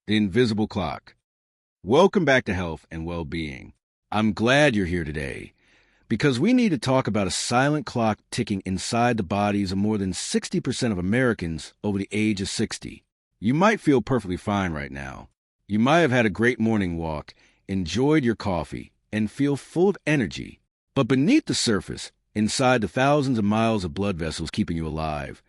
The invisible clock. Welcome back to Health and Wellbeing. I'm glad you're here today because we need to talk about a silent clock ticking inside the bodies of more than 60% of Americans over the age of 60. You might feel perfectly fine right now. You might have had a great morning walk, enjoyed your coffee, and feel full of energy. But beneath the surface, inside the thousands of miles of blood vessels keeping you alive,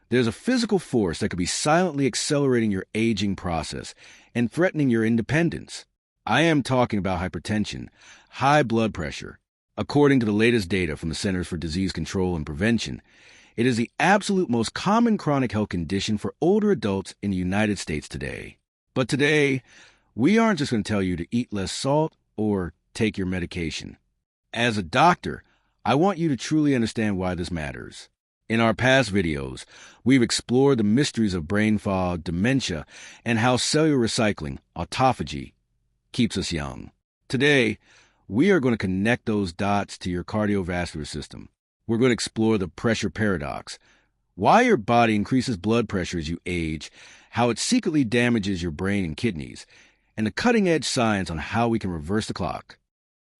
there's a physical force that could be silently accelerating your aging process and threatening your independence. I am talking about hypertension, high blood pressure. According to the latest data from the Centers for Disease Control and Prevention, it is the absolute most common chronic health condition for older adults in the United States today. But today, we aren't just going to tell you to eat less salt or take your medication. As a doctor, I want you to truly understand why this matters. In our past videos, we've explored the mysteries of brain fog, dementia, and how cellular recycling, autophagy, keeps us young. Today, we are going to connect those dots to your cardiovascular system. We're going to explore the pressure paradox, why your body increases blood pressure as you age, how it secretly damages your brain and kidneys, and the cutting-edge science on how we can reverse the clock.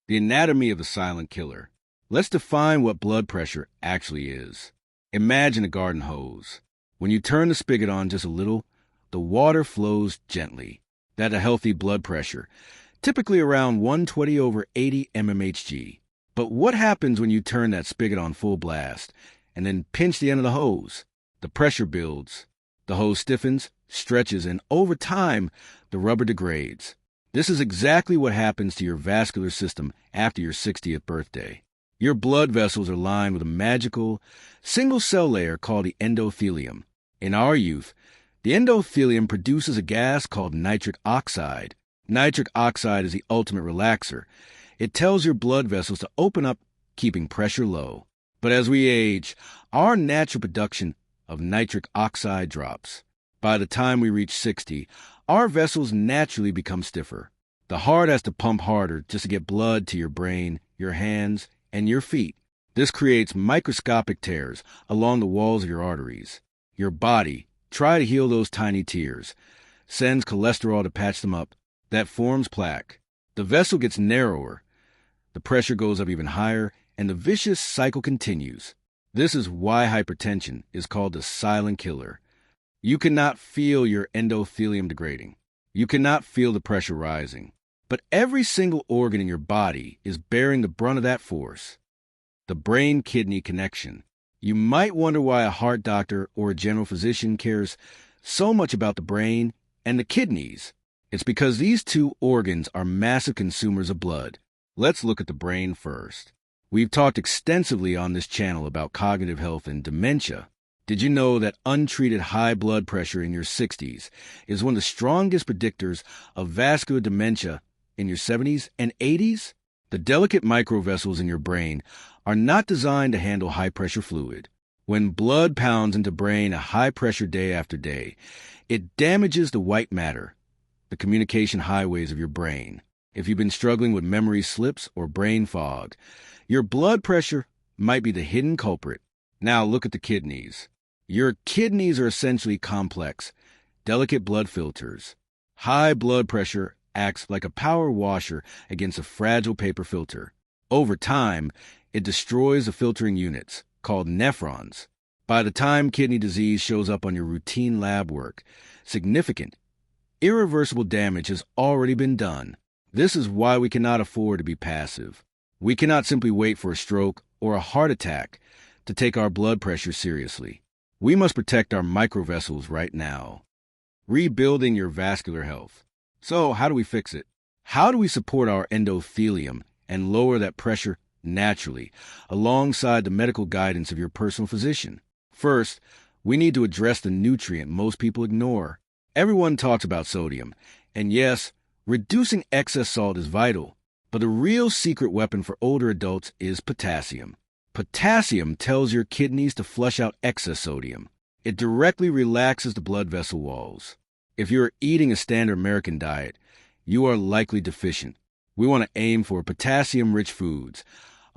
The anatomy of the silent killer. Let's define what blood pressure actually is. Imagine a garden hose. When you turn the spigot on just a little, the water flows gently. That's a healthy blood pressure, typically around 120/80 mmHg. But what happens when you turn that spigot on full blast and then pinch the end of the hose? The pressure builds. The hose stiffens, stretches, and over time, the rubber degrades. This is exactly what happens to your vascular system after your 60th birthday. Your blood vessels are lined with a magical, single-cell layer called the endothelium. In our youth, the endothelium produces a gas called nitric oxide. Nitric oxide is the ultimate relaxer. It tells your blood vessels to open up, keeping pressure low. But as we age, our natural production of nitric oxide drops. By the time we reach 60, our vessels naturally become stiffer. The heart has to pump harder just to get blood to your brain, your hands, and your feet. This creates microscopic tears along the walls of your arteries. Your body, try to heal those tiny tears, sends cholesterol to patch them up. That forms plaque. The vessel gets narrower, the pressure goes up even higher, and the vicious cycle continues. This is why hypertension is called the silent killer. You cannot feel your endothelium degrading. You cannot feel the pressure rising. But every single organ in your body is bearing the brunt of that force. The brain-kidney connection. You might wonder why a heart doctor or a general physician cares so much about the brain and the kidneys. It's because these two organs are massive consumers of blood. Let's look at the brain first. We've talked extensively on this channel about cognitive health and dementia. Did you know that untreated high blood pressure in your 60s is one of the strongest predictors of vascular dementia in your 70s and 80s? The delicate microvessels in your brain are not designed to handle high-pressure fluid. When blood pounds into brain at high pressure day after day, it damages the white matter, the communication highways of your brain. If you've been struggling with memory slips or brain fog, your blood pressure might be the hidden culprit. Now look at the kidneys. Your kidneys are essentially complex, delicate blood filters. High blood pressure acts like a power washer against a fragile paper filter. Over time, it destroys the filtering units, called nephrons. By the time kidney disease shows up on your routine lab work, significant, irreversible damage has already been done. This is why we cannot afford to be passive. We cannot simply wait for a stroke or a heart attack to take our blood pressure seriously. We must protect our microvessels right now. Rebuilding your vascular health. So, how do we fix it? How do we support our endothelium and lower that pressure naturally, alongside the medical guidance of your personal physician? First, we need to address the nutrient most people ignore. Everyone talks about sodium, and yes, reducing excess salt is vital, but the real secret weapon for older adults is potassium. Potassium tells your kidneys to flush out excess sodium. It directly relaxes the blood vessel walls. If you're eating a standard American diet, you are likely deficient. We want to aim for potassium-rich foods,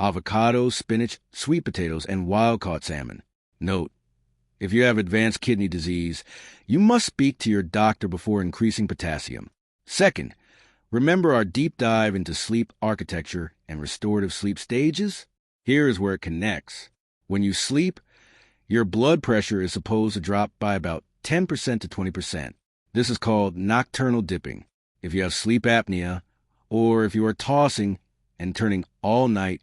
avocados, spinach, sweet potatoes, and wild-caught salmon. Note, If you have advanced kidney disease, you must speak to your doctor before increasing potassium. Second, remember our deep dive into sleep architecture and restorative sleep stages? Here is where it connects. When you sleep, your blood pressure is supposed to drop by about 10% to 20%. This is called nocturnal dipping. If you have sleep apnea, or if you are tossing and turning all night,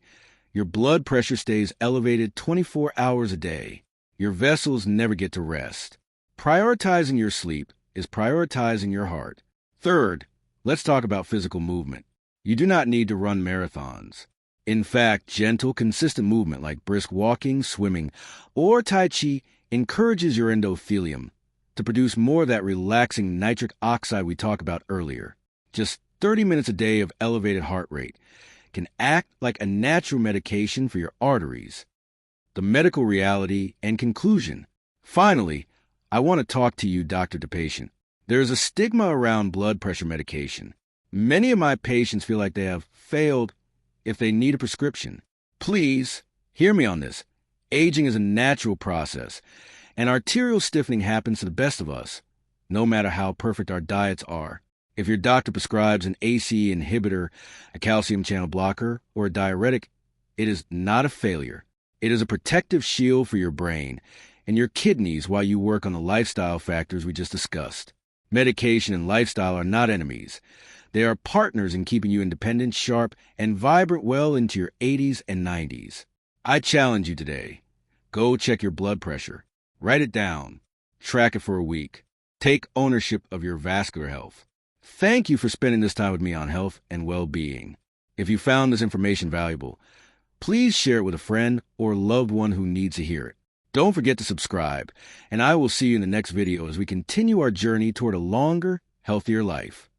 your blood pressure stays elevated 24 hours a day. Your vessels never get to rest. Prioritizing your sleep is prioritizing your heart. Third, let's talk about physical movement. You do not need to run marathons. In fact, gentle, consistent movement like brisk walking, swimming, or Tai Chi encourages your endothelium to produce more of that relaxing nitric oxide we talked about earlier. Just 30 minutes a day of elevated heart rate can act like a natural medication for your arteries. The medical reality and conclusion. Finally, I want to talk to you, doctor to patient. There is a stigma around blood pressure medication. Many of my patients feel like they have failed if they need a prescription. Please, hear me on this. Aging is a natural process, and arterial stiffening happens to the best of us, no matter how perfect our diets are. If your doctor prescribes an ACE inhibitor, a calcium channel blocker, or a diuretic, it is not a failure. It is a protective shield for your brain and your kidneys while you work on the lifestyle factors we just discussed. Medication and lifestyle are not enemies. They are partners in keeping you independent, sharp, and vibrant well into your 80s and 90s. I challenge you today. Go check your blood pressure. Write it down. Track it for a week. Take ownership of your vascular health. Thank you for spending this time with me on health and well-being. If you found this information valuable, please share it with a friend or loved one who needs to hear it. Don't forget to subscribe, and I will see you in the next video as we continue our journey toward a longer, healthier life.